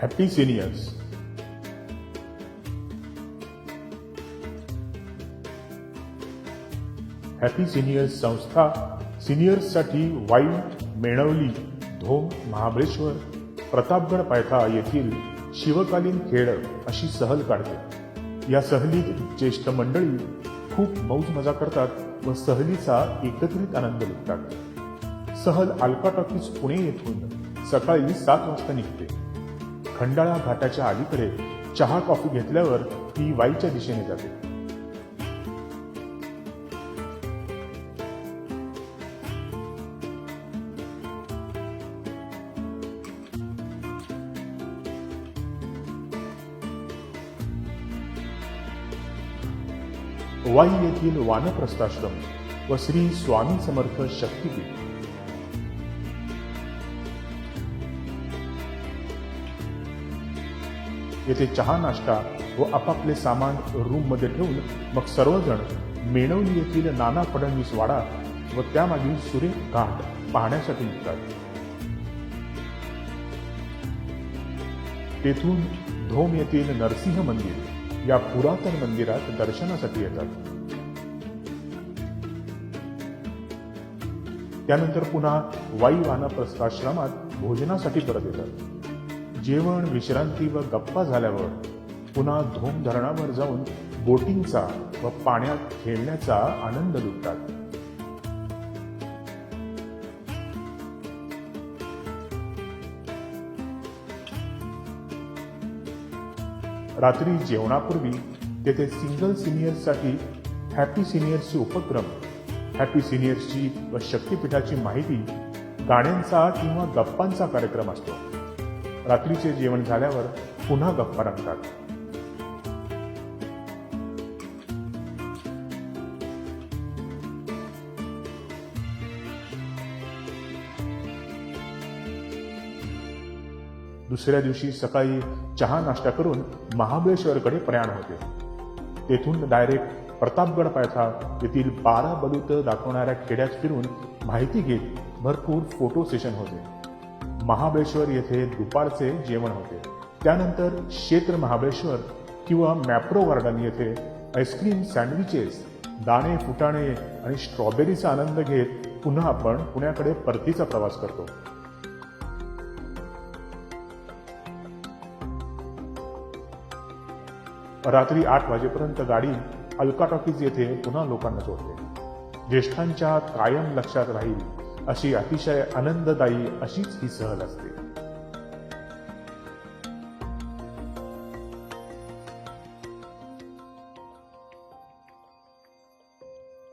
Happy seniors. Happy seniors संस्था सिनियर्ससाठी वाईट, मेणवली, धोम, महाबळेश्वर, प्रतापगड पायथा येथील शिवकालीन खेळ अशी सहल काढते. या सहलीत ज्येष्ठ मंडळी खूप मौज मजा करतात व सहलीचा एकत्रित आनंद लुटतात. सहल अल्का टॉकीज पुणे येथून सकाळी 7 वाजता निघते. खंडाळा घाटाच्या अलीकडे चहा कॉफी घेतल्यावर ती वाईच्या दिशेने जाते. वाई येथील वानप्रस्थाश्रम व श्री स्वामी समर्थ शक्तीपीठ. येथे चहा नाश्ता व आपापले सामान रूम मध्ये ठेवून मग सर्वजण मेणवली येथील नाना फडणवीस वाडा व त्यामागील सुरेख घाट पाहण्यासाठी निघतात. तेथून धोम येथील नरसिंह मंदिर या पुरातन मंदिरात दर्शनासाठी येतात. त्यानंतर पुन्हा वाई वानप्रस्थाश्रमात भोजनासाठी परत येतात. जेवण, विश्रांती व गप्पा झाल्यावर पुन्हा धोम धरणावर जाऊन बोटिंगचा व पाण्यात खेळण्याचा आनंद लुटतात. रात्री जेवणापूर्वी तेथे सिंगल सिनियर्ससाठी हॅपी सिनियर्सचे उपक्रम, हॅपी सिनियर्सची व शक्तीपीठाची माहिती, गाण्यांचा किंवा गप्पांचा कार्यक्रम असतो. रात्रीचे जेवण झाल्यावर पुन्हा गप्पा रंगतात. दुसऱ्या दिवशी सकाळी चहा नाश्ता करून महाबळेश्वरकडे प्रयाण होते. तेथून डायरेक्ट प्रतापगड पायथा येथील 12 बलूत दाखवणाऱ्या खेड्यात फिरून माहिती घेत भरपूर फोटो सेशन होते. महाबळेश्वर येथे दुपारचे जेवण होते. त्यानंतर क्षेत्र महाबळेश्वर किंवा मॅप्रो गार्डन येथे आईस्क्रीम, सँडविचेस, दाणे, फुटाणे आणि स्ट्रॉबेरीचा आनंद घेत पुन्हा आपण पुण्याकडे परतीचा प्रवास करतो. रात्री 8 वाजेपर्यंत गाडी अल्का टॉकीज येथे पुन्हा लोकांना सोडते. ज्येष्ठांच्या कायम लक्षात राहील अशी अतिशय आनंददायी अशीच ही सहल असते.